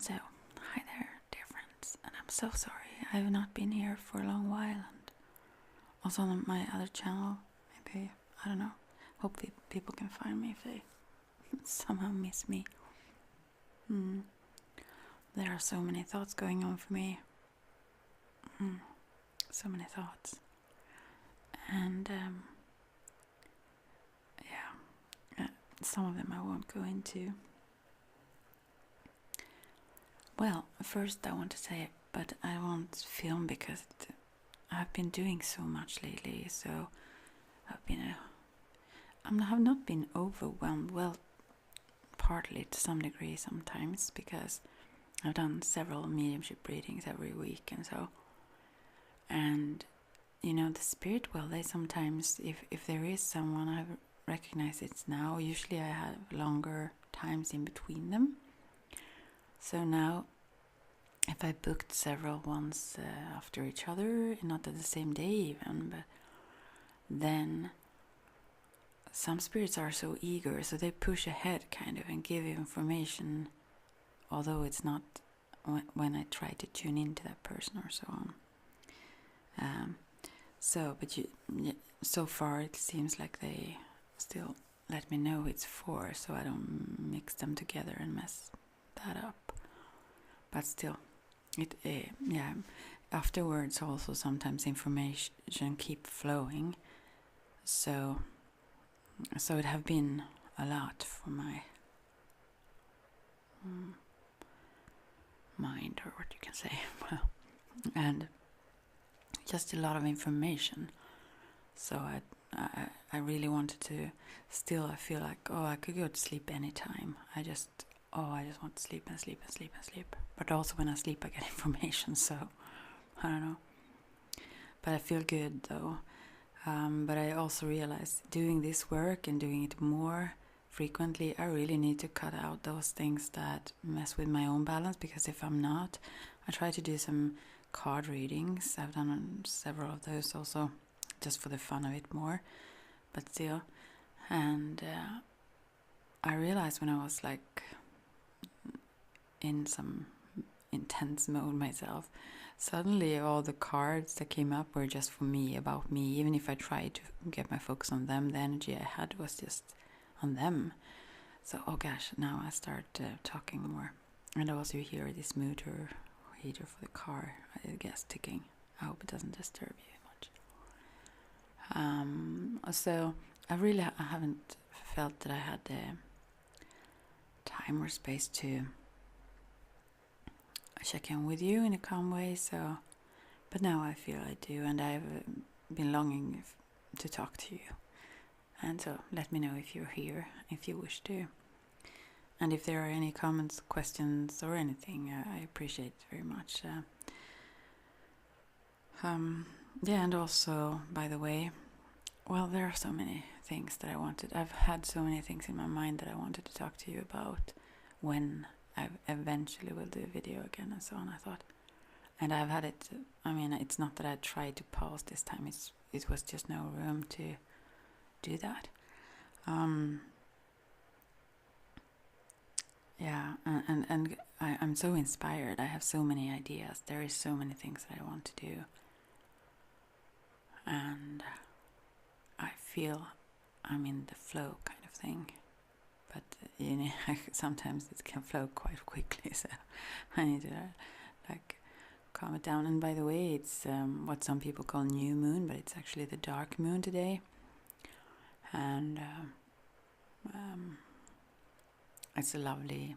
So, hi there, dear friends, and I'm so sorry I have not been here for a long while, and also on my other channel, maybe, I don't know, hope people can find me if they somehow miss me. There are so many thoughts going on for me, so many thoughts, and some of them I won't go into. Well, first I want to say, but I won't film because I've been doing so much lately, so I have not been overwhelmed. Well, partly to some degree sometimes, because I've done several mediumship readings every week and so. And the spirit, well, they sometimes, if there is someone I recognize it's now, usually I have longer times in between them. So now, if I booked several ones after each other, not at the same day even, but then some spirits are so eager, so they push ahead kind of and give you information, although it's not when I try to tune into that person or so on. So far it seems like they still let me know it's 4, so I don't mix them together and mess that up. But still, afterwards also sometimes information keep flowing. So it have been a lot for my mind, or what you can say. Well, and just a lot of information. So I really wanted to. Still, I feel like I could go to sleep anytime. I just want to sleep and sleep and sleep and sleep. But also when I sleep, I get information. So I don't know. But I feel good though. But I also realized doing this work and doing it more frequently, I really need to cut out those things that mess with my own balance, because if I'm not, I try to do some card readings. I've done several of those also, just for the fun of it more, but still. And I realized when I was like in some intense mode myself, suddenly all the cards that came up were just for me, about me. Even if I tried to get my focus on them, the energy I had was just on them. So, oh gosh, now I start talking more. And also you hear this motor heater for the car, I guess, ticking. I hope it doesn't disturb you much. So I haven't felt that I had the time or space to check in with you in a calm way. So, but now I feel I do, and I've been longing to talk to you. And so let me know if you're here, if you wish to. And if there are any comments, questions, or anything, I appreciate it very much. And also, by the way, well, there are so many things that I wanted. I've had so many things in my mind that I wanted to talk to you about when I eventually will do a video again and so on, I thought. And I've had it, it's not that I tried to pause this time, it was just no room to do that. And I'm so inspired. I have so many ideas. There is so many things that I want to do. And I feel I'm in the flow kind of thing. But, sometimes it can flow quite quickly, so I need to, calm it down. And by the way, it's what some people call new moon, but it's actually the dark moon today. And it's a lovely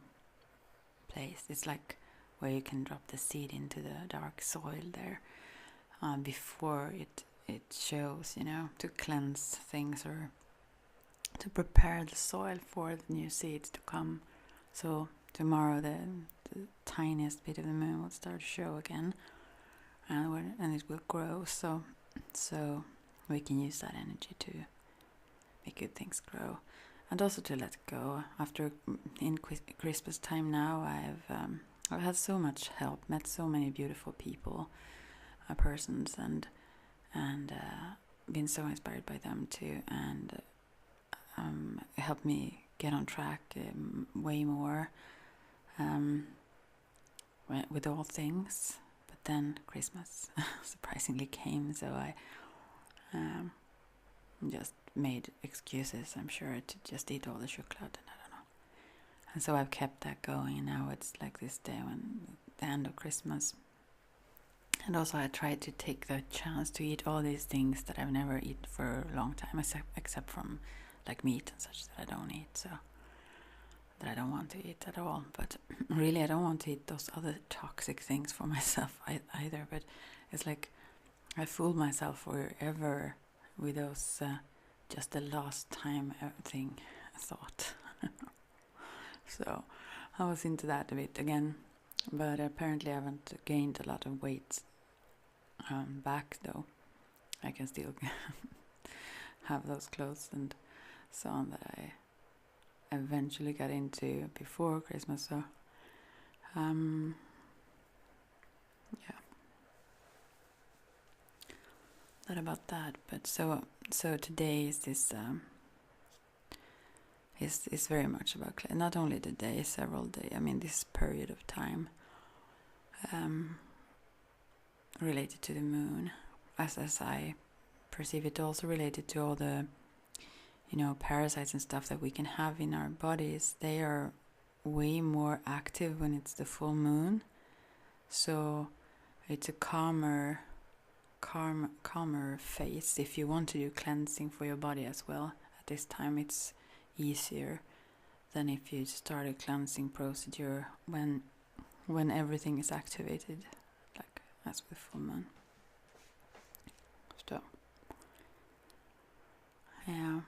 place. It's like where you can drop the seed into the dark soil there before it shows, to cleanse things or to prepare the soil for the new seeds to come. So tomorrow the tiniest bit of the moon will start to show again, and it will grow. So we can use that energy to make good things grow, and also to let go. After in Christmas time now, I've had so much help, met so many beautiful people, persons, and been so inspired by them too, and helped me get on track way more. with all things. But then Christmas surprisingly came, so I just made excuses, I'm sure, to just eat all the chocolate, and I don't know. And so I've kept that going, and now it's like this day when the end of Christmas. And also I tried to take the chance to eat all these things that I've never eaten for a long time, except from like meat and such that I don't eat, so that I don't want to eat at all. But really I don't want to eat those other toxic things for myself either. But it's like I fooled myself forever with those just the last time thing thought. So I was into that a bit again, but apparently I haven't gained a lot of weight back though. I can still have those clothes and so on that I eventually got into before Christmas. So yeah, that about that. But so today is this is very much about not only the day, several days. I mean, this period of time related to the moon, as I perceive it, also related to all the parasites and stuff that we can have in our bodies. They are way more active when it's the full moon, so it's a calmer phase. If you want to do cleansing for your body as well at this time, it's easier than if you start a cleansing procedure when everything is activated, like as with full moon. So yeah.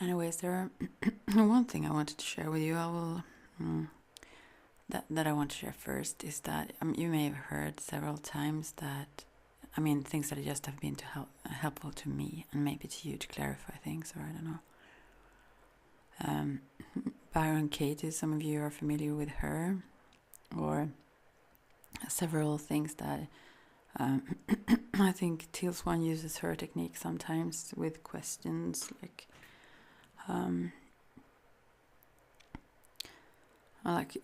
Anyways, there one thing I wanted to share with you. I will that I want to share first is that you may have heard several times that things that just have been helpful to me and maybe to you to clarify things, or I don't know. Byron Katie, some of you are familiar with her, or several things that I think Teal Swan uses her technique sometimes with questions like I like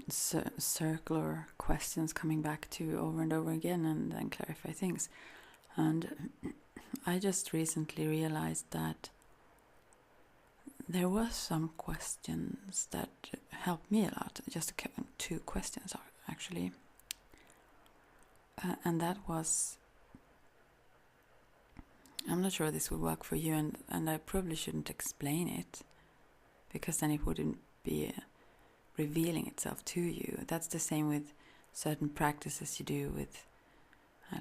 circular questions coming back to over and over again and then clarify things. And I just recently realized that there was some questions that helped me a lot. Just 2 questions actually. And that was, I'm not sure this would work for you, and I probably shouldn't explain it, because then it wouldn't be revealing itself to you. That's the same with certain practices you do with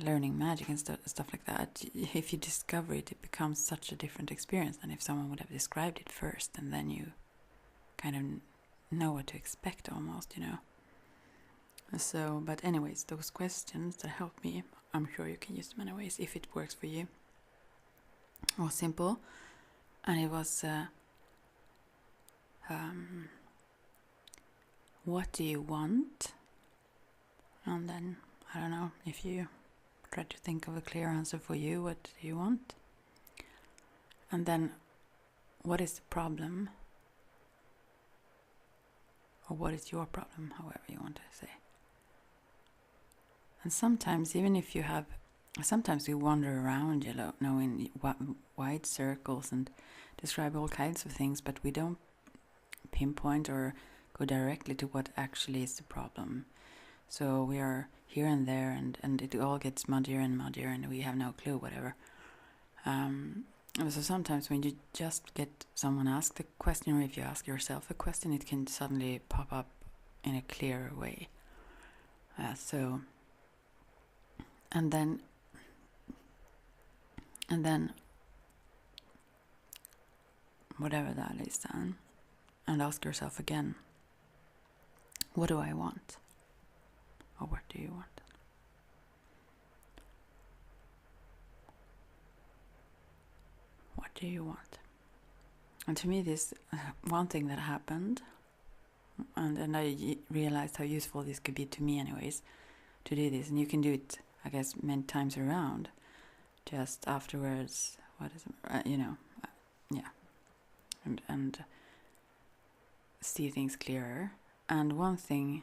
learning magic and stuff like that. If you discover it, it becomes such a different experience than if someone would have described it first, and then you kind of know what to expect almost, So, but anyways, those questions that helped me, I'm sure you can use them anyways if it works for you. It was simple, and it was what do you want? And then, I don't know, if you try to think of a clear answer for you, what do you want? And then, what is the problem? Or what is your problem, however you want to say. And sometimes, even if you have, sometimes we wander around, knowing wide circles and describe all kinds of things, but we don't pinpoint or go directly to what actually is the problem. So we are here and there, and it all gets muddier and muddier, and we have no clue, whatever. So sometimes when you just get someone ask the question, or if you ask yourself a question, it can suddenly pop up in a clearer way. And then whatever that is then, and ask yourself again, what do I want? Or what do you want? What do you want? And to me, this one thing that happened, and I realized how useful this could be to me anyways, to do this, and you can do it, I guess, many times around, just afterwards, and see things clearer. And one thing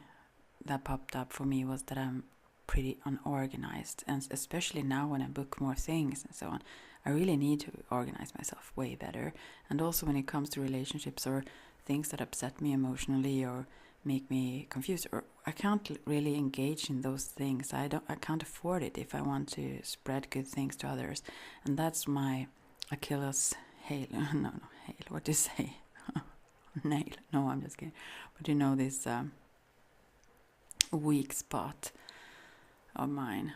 that popped up for me was that I'm pretty unorganized, and especially now when I book more things and so on, I really need to organize myself way better. And also when it comes to relationships or things that upset me emotionally or make me confused, or I can't really engage in those things. I can't afford it if I want to spread good things to others. And that's my Achilles heel. No, heel. What do you say? Nail. No, I'm just kidding. But you know, this weak spot of mine.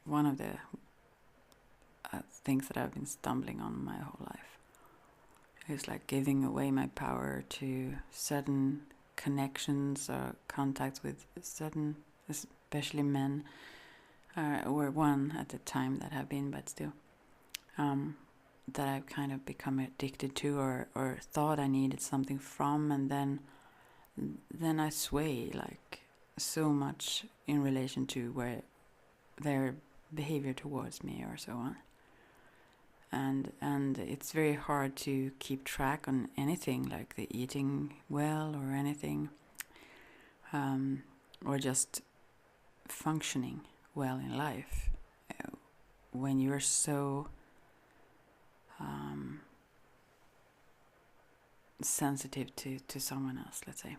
One of the things that I've been stumbling on my whole life is like giving away my power to certain connections or contacts with certain, especially men, or one at the time that have been, but still, that I've kind of become addicted to, or thought I needed something from, and then I sway like so much in relation to where their behavior towards me or so on. And it's very hard to keep track on anything like the eating well or anything, or just functioning well in life when you're so sensitive to someone else, let's say.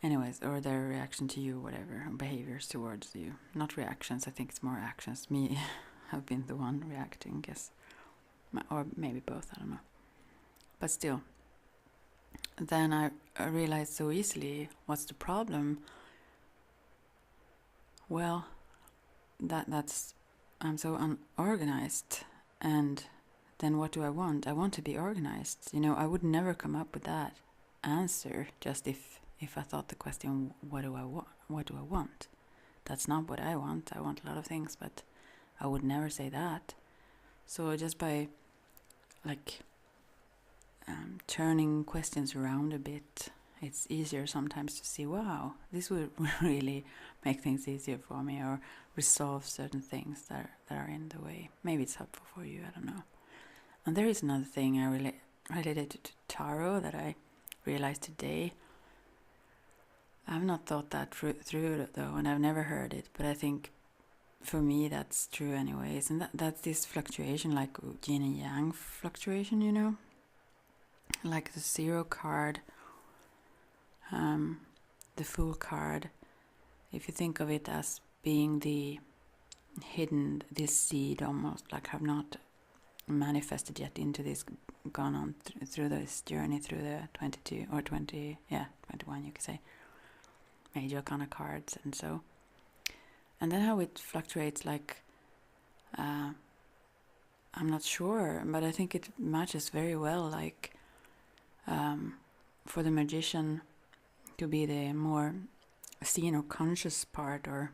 Anyways, or their reaction to you, whatever, behaviors towards you. Not reactions, I think it's more actions. Me, I've been the one reacting, guess. Or maybe both, I don't know. But still, then I realized so easily, what's the problem? Well, that's I'm so unorganized, and then what do I want? I want to be organized. You know, I would never come up with that answer just if I thought the question, what do I want? What do I want? That's not what I want. I want a lot of things, but I would never say that. So just by like turning questions around a bit, it's easier sometimes to see, wow, this would really make things easier for me, or resolve certain things that are in the way. Maybe it's helpful for you, I don't know. And there is another thing I related to tarot that I realized today. I've not thought that through though, and I've never heard it, but I think for me that's true anyways. And that's this fluctuation, like yin and yang fluctuation, you know, like the zero card, the Fool card. If you think of it as being the hidden, this seed almost, like have not manifested yet into this, gone on through this journey through the 22 or 20, 21 you could say, major kind of cards. And so, and then how it fluctuates, like I'm not sure, but I think it matches very well, like for the magician to be the more seen or conscious part, or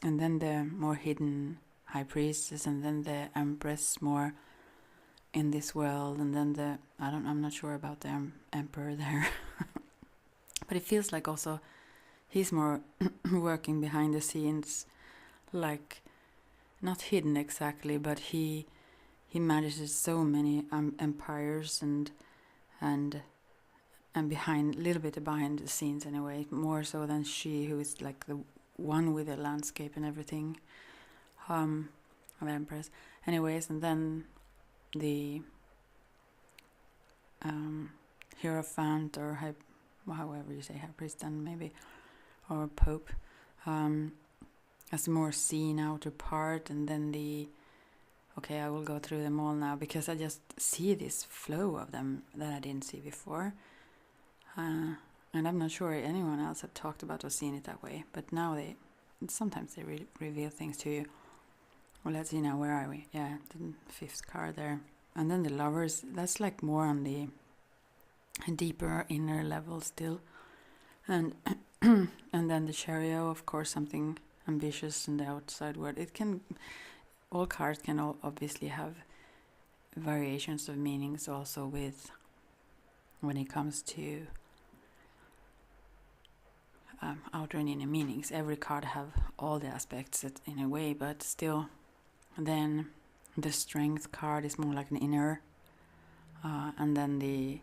and then the more hidden high priestess, and then the empress more in this world, and then I'm not sure about the emperor there. But it feels like also he's more working behind the scenes, like not hidden exactly, but he manages so many empires and behind, a little bit behind the scenes anyway, more so than she, who is like the one with the landscape and everything, of empress. Anyways, and then the Hierophant, or however you say, high priest, then maybe, or pope, as the more seen outer part, and then okay, I will go through them all now because I just see this flow of them that I didn't see before, and I'm not sure anyone else had talked about or seen it that way, but now sometimes they reveal things to you. Well, let's see now, where are we? Yeah, the fifth card there. And then the Lovers, that's like more on the deeper inner level still. And and then the Chariot, of course, something ambitious in the outside world. All cards can obviously have variations of meanings also with, when it comes to outer and inner meanings. Every card have all the aspects in a way, but still. Then the Strength card is more like an inner, and then the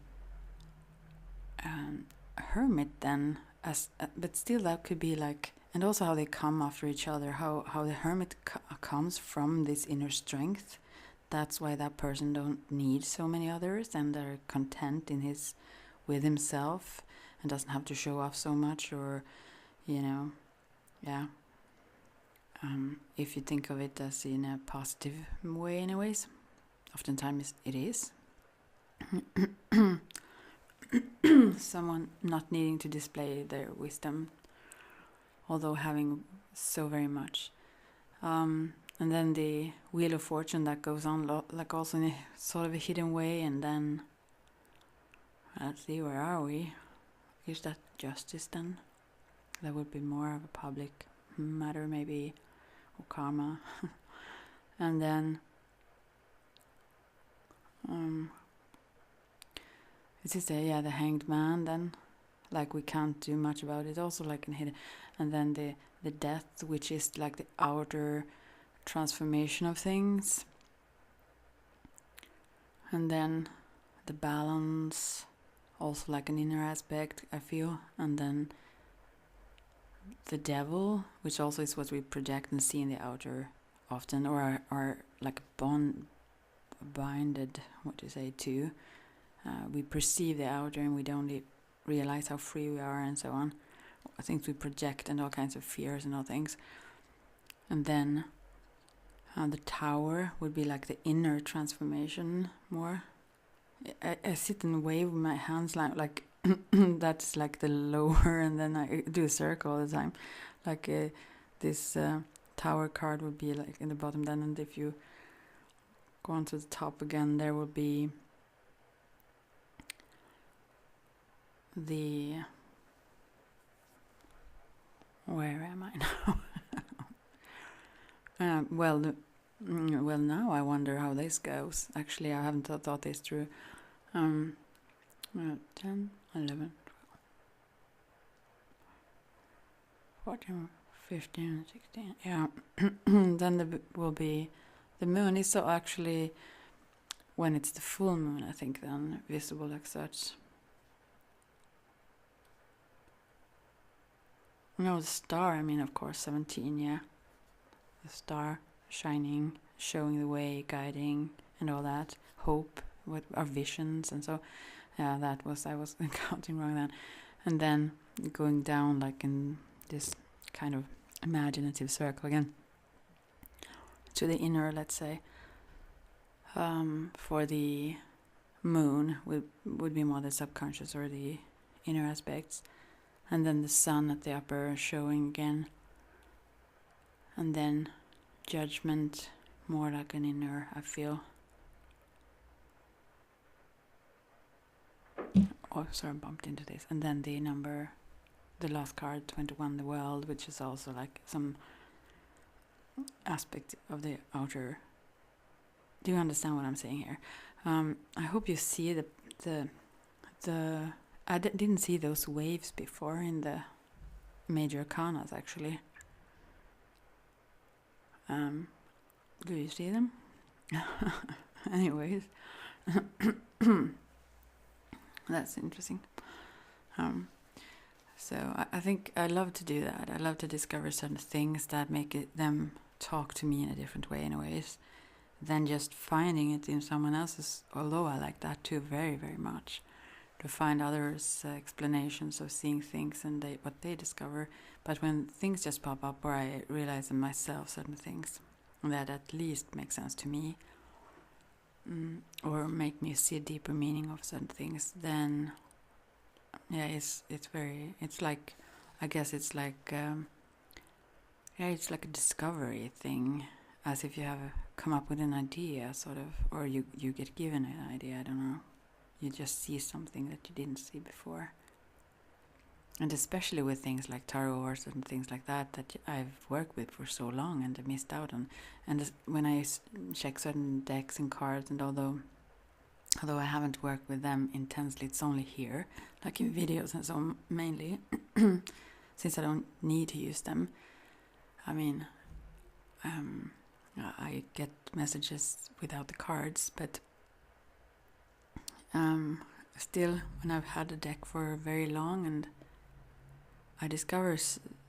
Hermit then as but still that could be like, and also how they come after each other, how the hermit comes from this inner strength. That's why that person don't need so many others, and they're content in his with himself and doesn't have to show off so much, or yeah. If you think of it as in a positive way, anyways, oftentimes it is. Someone not needing to display their wisdom, although having so very much. And then the Wheel of Fortune that goes on like also in a sort of a hidden way, and then let's see, where are we? Is that justice then? That would be more of a public matter maybe, or karma. And then it is the Hanged Man then, like we can't do much about it, also like in hidden. And then the Death, which is like the outer transformation of things. And then the Balance, also like an inner aspect, I feel. And then the Devil, which also is what we project and see in the outer often, or are like binded, what do you say, to. We perceive the outer and we don't realize how free we are, and so on. I think we project, and all kinds of fears and all things. And then the Tower would be like the inner transformation more. I sit and wave with my hands like that's like the lower, and then I do a circle all the time. Like this Tower card would be like in the bottom then, and if you go on to the top again, there will be the... Where am I now? Well, now I wonder how this goes. Actually, I haven't thought this through. 10, 11, 14, 15, 16. Yeah. Then will be the moon is so actually when it's the full moon, I think, then visible like such. No, the star, I mean, of course, 17, yeah. The star shining, showing the way, guiding, and all that. Hope, what our visions, and so, yeah, I was counting wrong then. And then going down, like in this kind of imaginative circle again, to the inner, let's say. For the moon would be more the subconscious or the inner aspects. And then the sun at the upper showing again. And then judgment, more like an inner, I feel. Oh, sorry, I bumped into this. And then the last card, 21, the world, which is also like some aspect of the outer. Do you understand what I'm saying here? I hope you see the I didn't see those waves before in the major arcanas, actually. Do you see them? Anyways, that's interesting. So I think I love to do that. I love to discover certain things that make them talk to me in a different way, anyways, than just finding it in someone else's. Although I like that too, very, very much. To find others' explanations of seeing things and what they discover. But when things just pop up, or I realize in myself certain things that at least make sense to me, or make me see a deeper meaning of certain things, then yeah, it's like, I guess it's like it's like a discovery thing, as if you have come up with an idea, sort of, or you get given an idea. I don't know. You just see something that you didn't see before. And especially with things like tarot cards and things like that I've worked with for so long and I missed out on. And when I check certain decks and cards, and although I haven't worked with them intensely, it's only here, like in videos and so mainly, since I don't need to use them. I mean, I get messages without the cards, but still, when I've had a deck for very long, and I discovered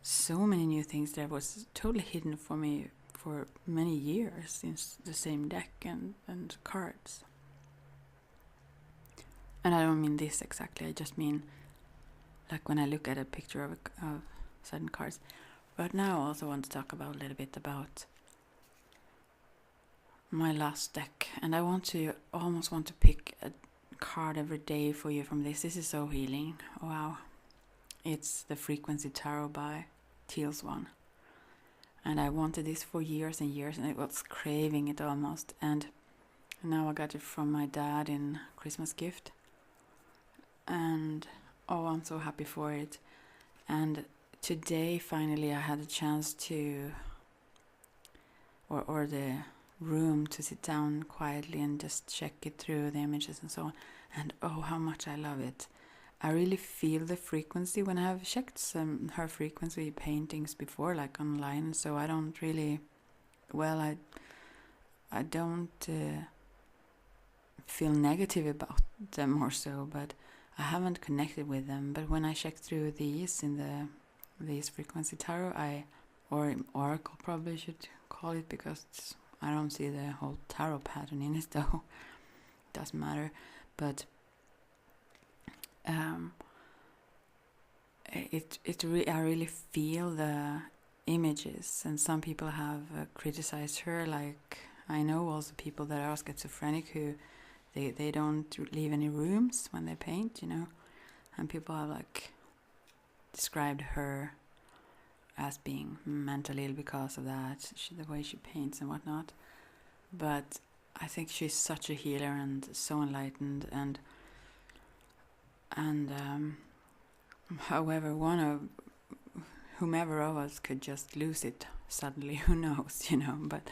so many new things that was totally hidden for me for many years since the same deck and cards. And I don't mean this exactly, I just mean like when I look at a picture of certain cards. But now I also want to talk about a little bit about my last deck, and I almost want to pick a card every day for you from this. This is so healing. Wow. It's the Frequency Tarot by Teal Swan. And I wanted this for years and years, and I was craving it almost. And now I got it from my dad in Christmas gift. And oh, I'm so happy for it. And today, finally, I had a chance to, or the room to sit down quietly and just check it through the images and so on. And oh, how much I love it. I really feel the frequency when I have checked her frequency paintings before, like online. So I don't really, I don't feel negative about them or so, but I haven't connected with them. But when I check through these in these Frequency Tarot, or Oracle probably should call it, because I don't see the whole tarot pattern in it though. Doesn't matter, but I really feel the images, and some people have criticized her. Like I know also people that are schizophrenic who they don't leave any rooms when they paint, and people have like described her as being mentally ill because of that, the way she paints and whatnot. But I think she's such a healer and so enlightened, and however, whomever of us could just lose it suddenly, who knows, But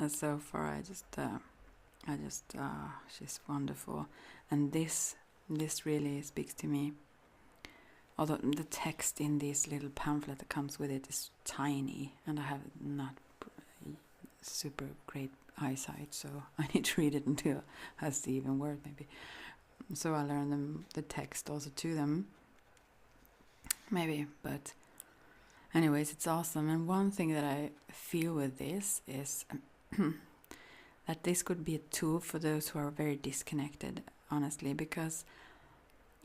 so far, I just she's wonderful, and this really speaks to me. Although the text in this little pamphlet that comes with it is tiny, and I have not super great eyesight, so I need to read it until I see even word maybe. So I learn the text also to them, maybe. But anyways, it's awesome. And one thing that I feel with this is that this could be a tool for those who are very disconnected, honestly, because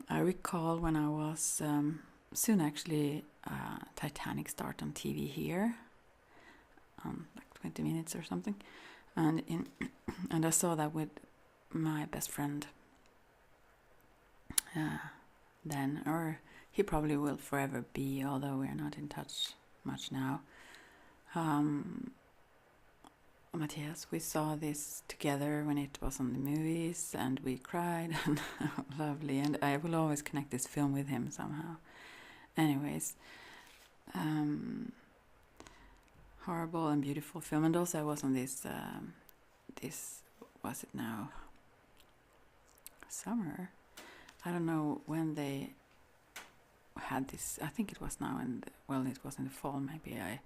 I recall when I was soon actually Titanic start on TV here, like 20 minutes or something, and I saw that with my best friend then, or he probably will forever be, although we're not in touch much now. Matthias, we saw this together when it was on the movies, and we cried, and lovely, and I will always connect this film with him somehow. Anyways, horrible and beautiful film, and also I was on this was it now? Summer? I don't know when they had this. I think it was now, and it was in the fall. Maybe I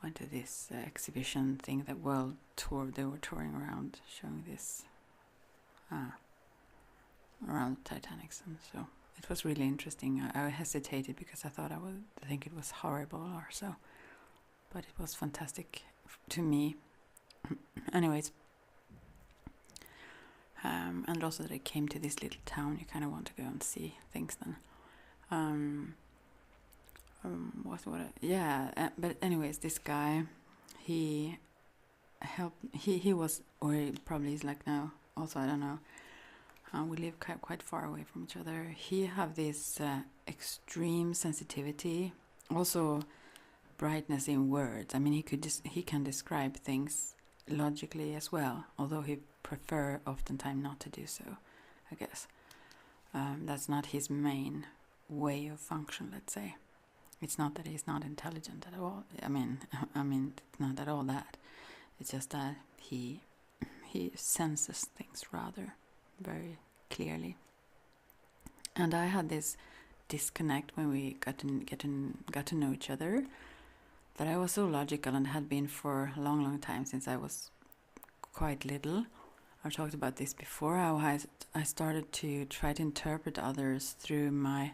went to this exhibition thing, that world tour. They were touring around, showing this around Titanic, and so it was really interesting. I hesitated because I thought I would think it was horrible or so, but it was fantastic to me. Anyways. And also that I came to this little town, you kind of want to go and see things then. But anyways, this guy, he was, or he probably is like now, also I don't know, we live quite far away from each other. He have this extreme sensitivity, also brightness in words. I mean, he can describe things logically as well, although he prefer oftentimes not to do so, I guess. That's not his main way of function, let's say. It's not that he's not intelligent at all. I mean, it's not at all that. It's just that he senses things rather very clearly. And I had this disconnect when we got to know each other, that I was so logical, and had been for a long, long time, since I was quite little. I've talked about this before, how I started to try to interpret others through my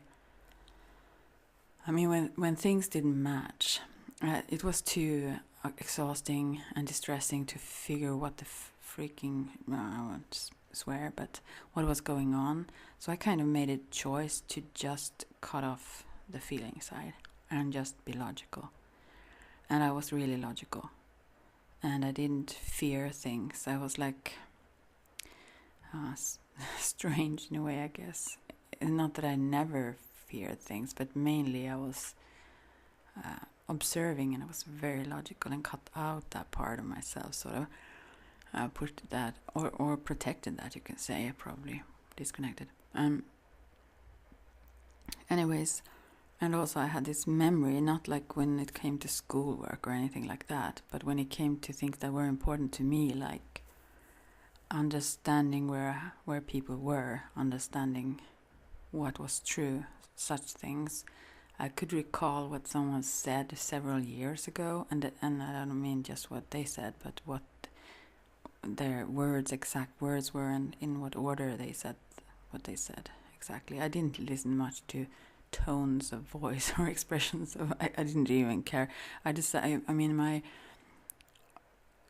I mean, when things didn't match, it was too exhausting and distressing to figure what the freaking, I won't swear, but what was going on. So I kind of made a choice to just cut off the feeling side and just be logical. And I was really logical. And I didn't fear things. I was like strange in a way, I guess. Not that I never feared things, but mainly I was observing, and I was very logical and cut out that part of myself, sort of. Put that, or protected that, you can say, probably disconnected. Anyways, and also I had this memory, not like when it came to schoolwork or anything like that, but when it came to things that were important to me, like understanding where people were, understanding what was true, such things. I could recall what someone said several years ago, and I don't mean just what they said, but what their exact words were, and in what order they said what they said exactly. I didn't listen much to tones of voice or expressions of. I didn't even care.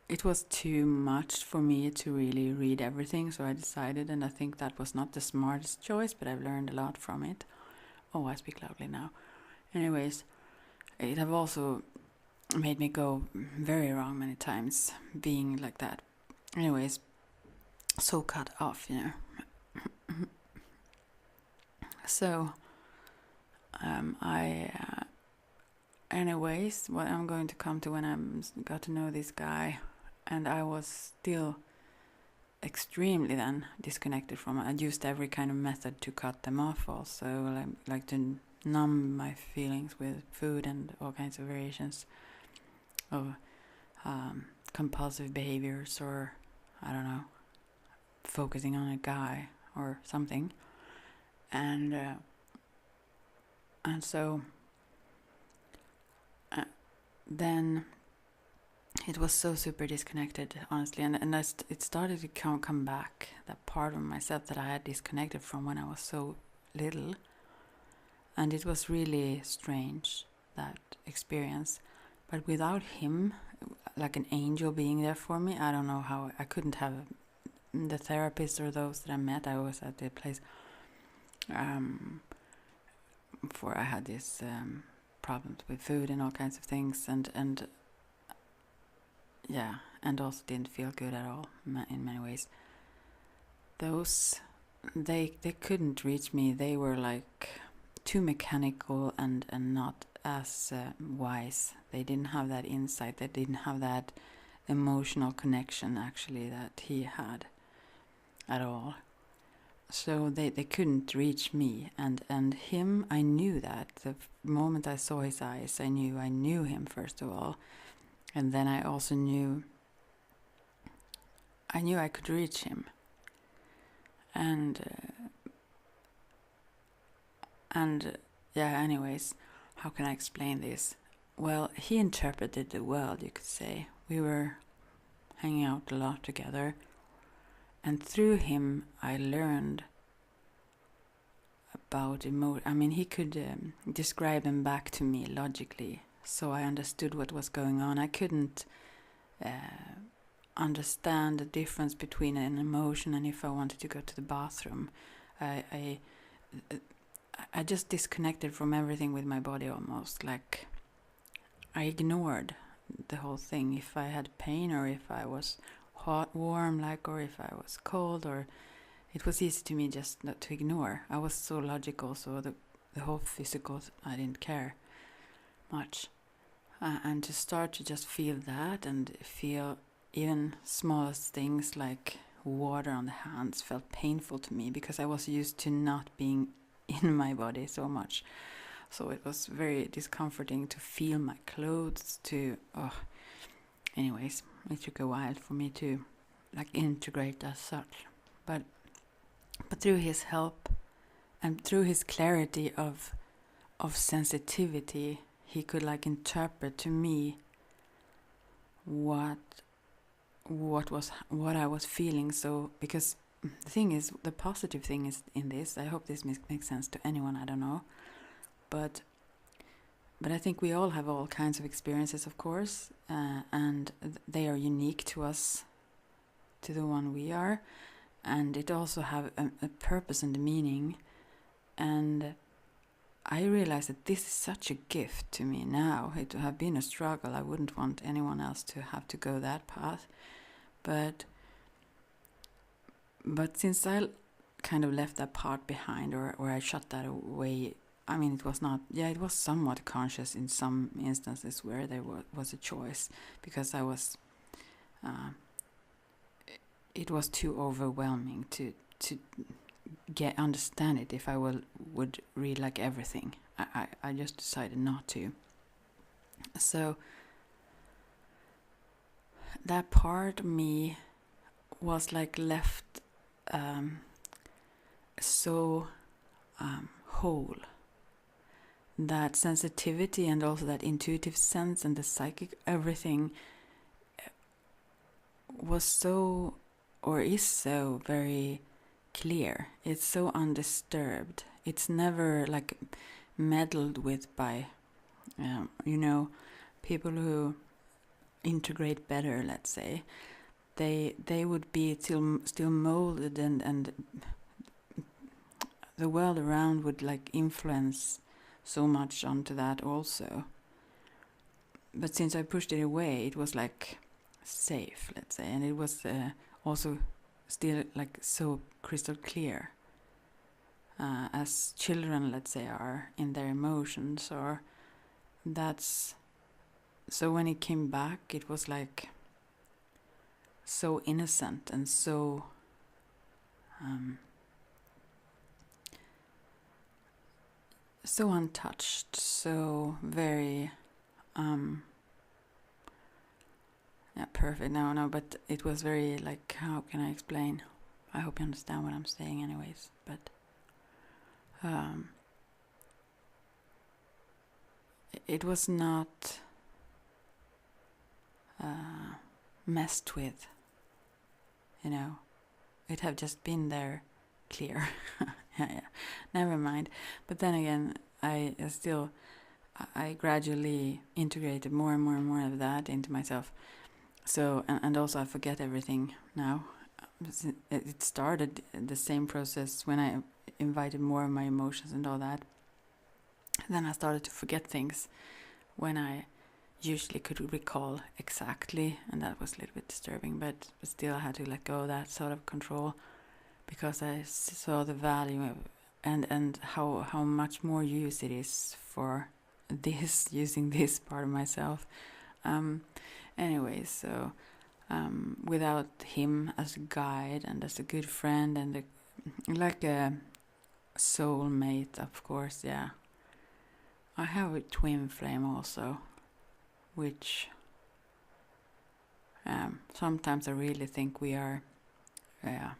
It was too much for me to really read everything, so I decided, and I think that was not the smartest choice, but I've learned a lot from it. Oh, I speak loudly now. Anyways, it have also made me go very wrong many times, being like that. Anyways, so cut off, So, anyways, what I'm going to come to when I got to know this guy, and I was still extremely then disconnected from it. I used every kind of method to cut them off also, like to numb my feelings with food and all kinds of variations of compulsive behaviors, or I don't know, focusing on a guy or something. And so then it was so super disconnected, honestly, and it started to come back, that part of myself that I had disconnected from when I was so little. And it was really strange, that experience. But without him, like an angel being there for me, I don't know how. I couldn't have the therapists or those that I met. I was at the place before I had these problems with food and all kinds of things, and yeah, and also didn't feel good at all in many ways. Those, they couldn't reach me. They were like too mechanical and not as wise. They didn't have that insight. They didn't have that emotional connection, actually, that he had at all. So they couldn't reach me, and him, I knew that. The moment I saw his eyes, I knew him, first of all. And then I also knew I could reach him. And yeah, anyways, how can I explain this? Well, he interpreted the world, you could say. We were hanging out a lot together. And through him, I learned about emotion. I mean, he could describe them back to me logically, so I understood what was going on. I couldn't understand the difference between an emotion and if I wanted to go to the bathroom. I just disconnected from everything with my body almost. Like, I ignored the whole thing. If I had pain, or if I was hot, warm, or if I was cold, or it was easy to me just not to ignore. I was so logical, so the whole physical, I didn't care much. And to start to just feel that, and feel even smallest things like water on the hands felt painful to me, because I was used to not being in my body so much. So it was very discomforting to feel my clothes, anyways, it took a while for me to integrate as such. But through his help and through his clarity of sensitivity, he could interpret to me what I was feeling. So, because the positive thing is in this, I hope this makes sense to anyone, I don't know, but but I think we all have all kinds of experiences, of course, and they are unique to us, to the one we are, and it also have a purpose and a meaning. And I realize that this is such a gift to me now. It would have been a struggle. I wouldn't want anyone else to have to go that path. But since I kind of left that part behind, or I shut that away, I mean, it was not, it was somewhat conscious in some instances where there was a choice, because I was, it was too overwhelming to understand it if I would read like everything. I just decided not to. So that part of me was like left so whole. That sensitivity and also that intuitive sense and the psychic, everything was so, or is so, very clear. It's so undisturbed. It's never like meddled with by, people who integrate better, let's say. They would be still molded, and the world around would like influence so much onto that also. But since I pushed it away, it was like safe, let's say, and it was also still like so crystal clear, as children, let's say, are in their emotions, or that's so. When it came back, it was like so innocent and so so untouched, so very perfect. No, but it was very like, how can I explain? I hope you understand what I'm saying anyways, but it was not messed with, it have just been there, clear. yeah, never mind. But then again, I gradually integrated more and more and more of that into myself. So, and also I forget everything now. It started the same process when I invited more of my emotions and all that. Then I started to forget things when I usually could recall exactly, and that was a little bit disturbing, but still I had to let go of that sort of control, because I saw the value of, and how much more use it is for this, using this part of myself. Anyways, so without him as a guide and as a good friend and like a soulmate, of course, yeah. I have a twin flame also, which sometimes I really think we are, I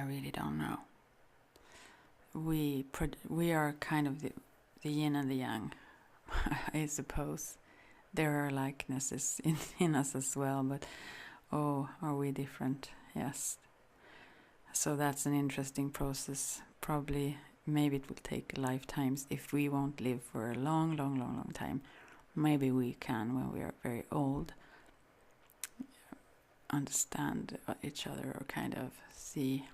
really don't know. We are kind of the yin and the yang, I suppose. There are likenesses in us as well, but are we different? Yes. So that's an interesting process. Probably, maybe it will take lifetimes if we won't live for a long, long, long, long time. Maybe we can, when we are very old, understand each other, or kind of see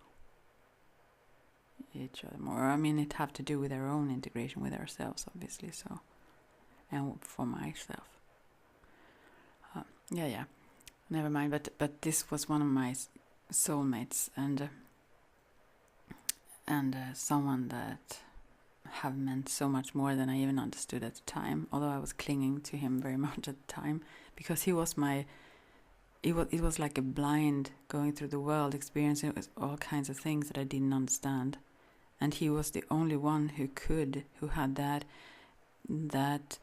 each other more. I mean, it have to do with our own integration with ourselves, obviously. So, and for myself. Never mind. But this was one of my soulmates, and someone that have meant so much more than I even understood at the time. Although I was clinging to him very much at the time, because he was my. It was like a blind going through the world, experiencing all kinds of things that I didn't understand, and he was the only one who had that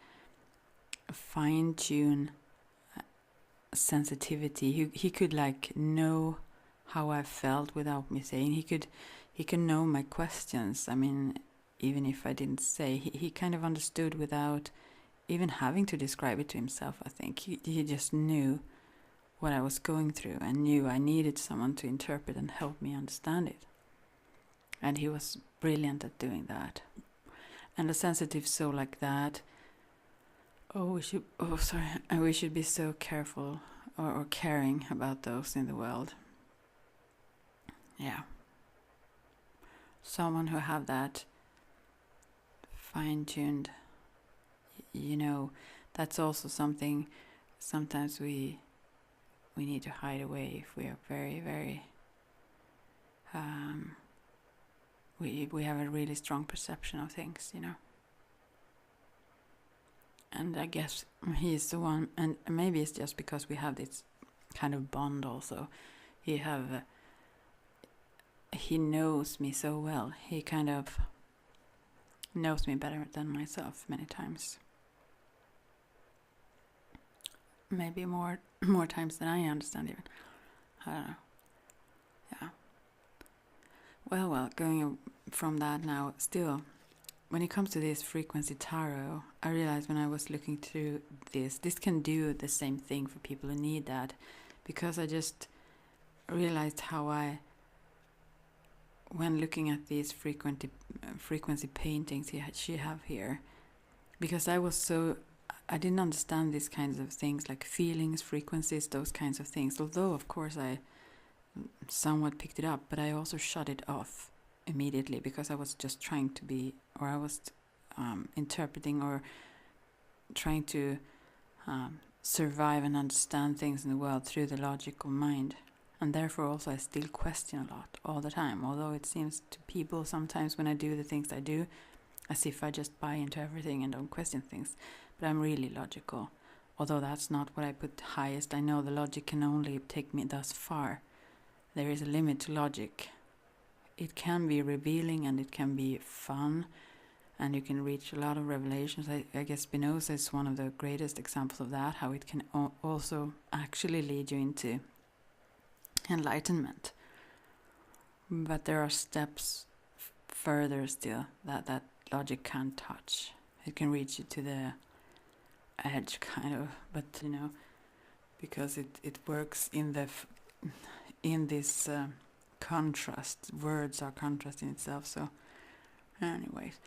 fine-tune sensitivity. He could like know how I felt without me saying. He could know my questions. I mean, even if I didn't say, he kind of understood without even having to describe it to himself. I think he just knew what I was going through, and knew I needed someone to interpret and help me understand it. And he was brilliant at doing that. And a sensitive soul like that, we should be so careful or caring about those in the world. Yeah. Someone who have that fine-tuned, that's also something sometimes we need to hide away if we are very, very we have a really strong perception of things, And I guess he's the one, and maybe it's just because we have this kind of bond also. He knows me so well. He kind of knows me better than myself many times. Maybe more times than I understand even. I don't know. Yeah. Well, going from that now, still, when it comes to this frequency tarot, I realized when I was looking through this can do the same thing for people who need that, because I just realized how when looking at these frequency paintings she have here, because I didn't understand these kinds of things like feelings, frequencies, those kinds of things, although of course I somewhat picked it up, but I also shut it off immediately because I was just trying to be, or I was interpreting or trying to survive and understand things in the world through the logical mind. And therefore also I still question a lot all the time, although it seems to people sometimes when I do the things I do as if I just buy into everything and don't question things. But I'm really logical, although that's not what I put highest. I know the logic can only take me thus far. There is a limit to logic. It can be revealing and it can be fun, and you can reach a lot of revelations. I guess Spinoza is one of the greatest examples of that, how it can also actually lead you into enlightenment. But there are steps further still that logic can't touch. It can reach you to the edge, kind of, but because it works in this contrast. Words are contrast in itself. So anyways,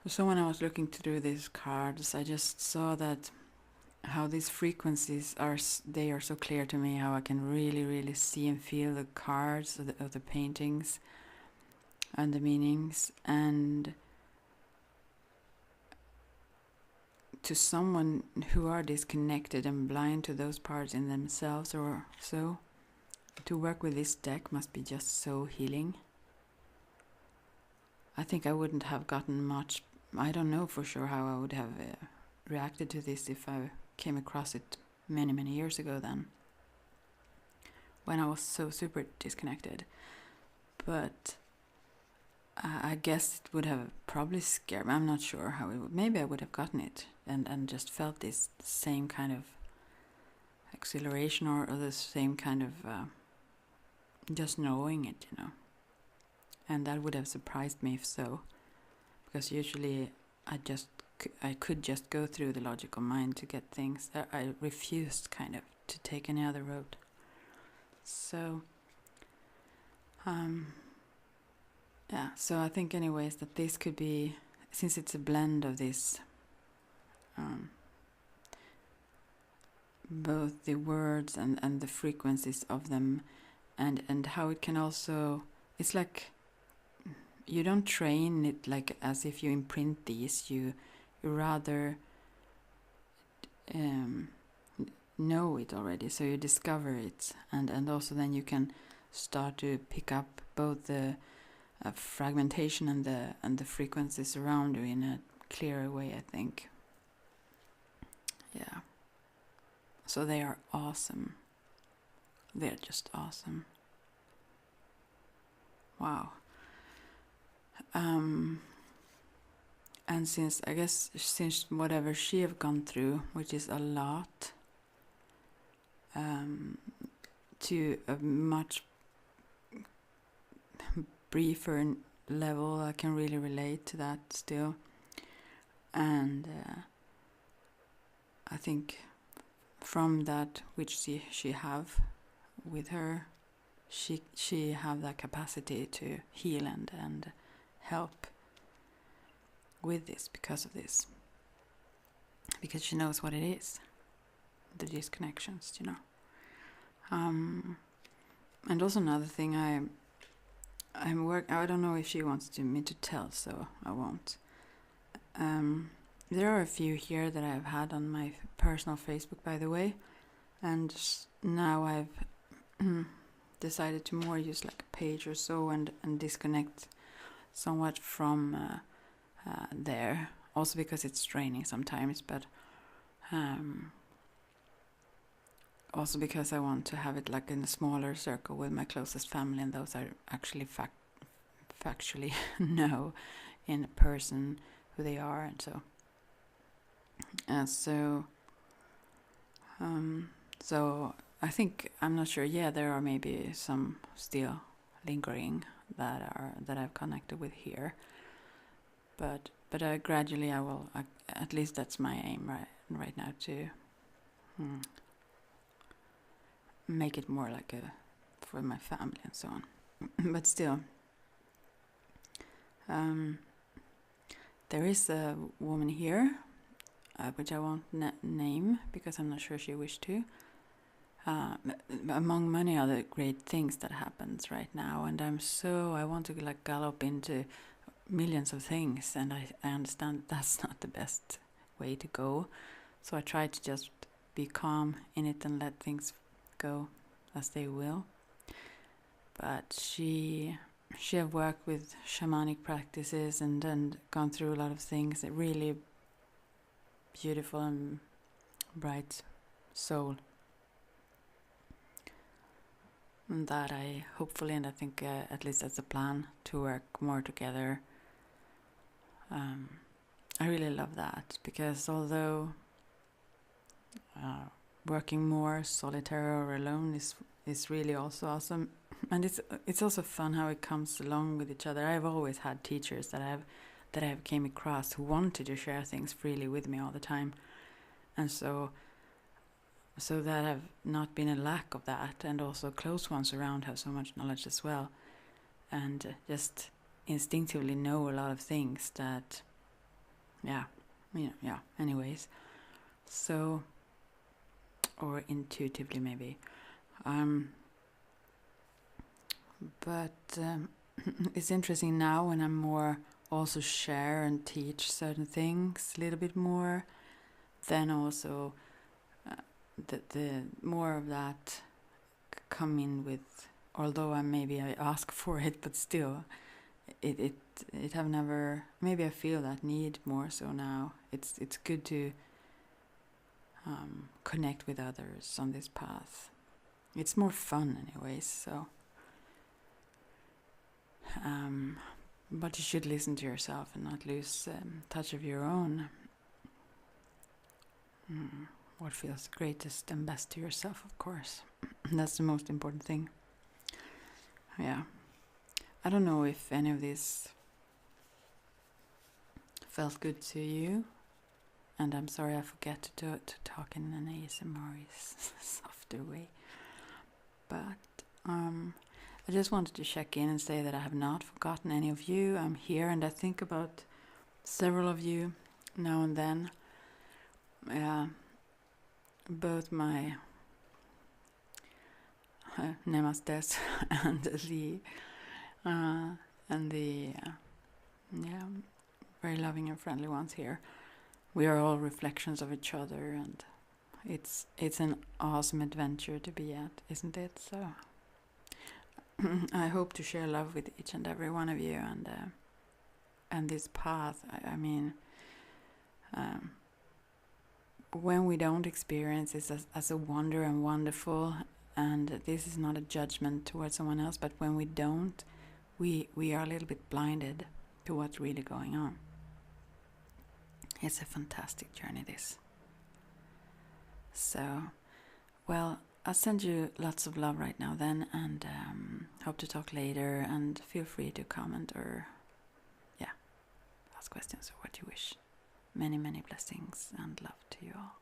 so when I was looking through these cards, I just saw that how these frequencies are so clear to me, how I can really, really see and feel the cards of the paintings and the meanings. And to someone who are disconnected and blind to those parts in themselves or so, to work with this deck must be just so healing. I think I wouldn't have gotten much. I don't know for sure how I would have reacted to this if I came across it many, many years ago then, when I was so super disconnected. But I guess it would have probably scared me. I'm not sure how it would. Maybe I would have gotten it and just felt this same kind of exhilaration or the same kind of just knowing it, And that would have surprised me if so, because usually I could just go through the logical mind to get things. I refused kind of to take any other road. So, so I think anyways that this could be, since it's a blend of this, both the words and the frequencies of them, and how it can also, it's like you don't train it like as if you imprint these, you rather know it already, so you discover it, and also then you can start to pick up both the fragmentation and the frequencies around you in a clearer way, I think. Yeah. So they are awesome. They're just awesome. Wow. And since whatever she have gone through, which is a lot, to a much briefer level, I can really relate to that still. And I think from that which she have with her, she have that capacity to heal and help with this because of this. Because she knows what it is, the disconnections, you know. And also another thing, I don't know if she wants me to tell, so I won't. There are a few here that I've had on my personal Facebook, by the way, and now I've decided to more use like a page or so and disconnect somewhat from there. Also because it's draining sometimes, but also because I want to have it like in a smaller circle with my closest family, and those I actually factually know in person who they are, and so. So I think, I'm not sure. Yeah, there are maybe some still lingering that I've connected with here, but gradually I will. At least that's my aim right now, to make it more like for my family and so on. But still, there is a woman here, which I won't name because I'm not sure she wished to. Among many other great things that happens right now, and I want to like gallop into millions of things, and I understand that's not the best way to go. So I try to just be calm in it and let things go as they will. But she have worked with shamanic practices and gone through a lot of things. A really beautiful and bright soul. And that I hopefully, and I think at least that's the plan, to work more together. I really love that, because although working more solitary or alone is really also awesome, and it's also fun how it comes along with each other. I've always had teachers that I've came across who wanted to share things freely with me all the time, and so that have not been a lack of that, and also close ones around have so much knowledge as well, and just instinctively know a lot of things that, anyways, so, or intuitively maybe, but it's interesting now when I'm more also share and teach certain things a little bit more, then also the more of that come in with, although I ask for it, but still it have never, maybe I feel that need more so now. It's good to connect with others on this path. It's more fun anyways, so but you should listen to yourself and not lose touch of your own what feels greatest and best to yourself, of course. That's the most important thing. Yeah. I don't know if any of this felt good to you, and I'm sorry I forget to talk in an ASMR softer way. But I just wanted to check in and say that I have not forgotten any of you. I'm here, and I think about several of you now and then. Both my namastes and the very loving and friendly ones here. We are all reflections of each other, and it's an awesome adventure to be at, isn't it? So I hope to share love with each and every one of you, and this path. I mean, when we don't experience it as a wonder and wonderful, and this is not a judgment towards someone else, but when we don't, we are a little bit blinded to what's really going on. It's a fantastic journey, this. So, well, I'll send you lots of love right now then, and hope to talk later, and feel free to comment or ask questions or what you wish. Many, many blessings and love to you all.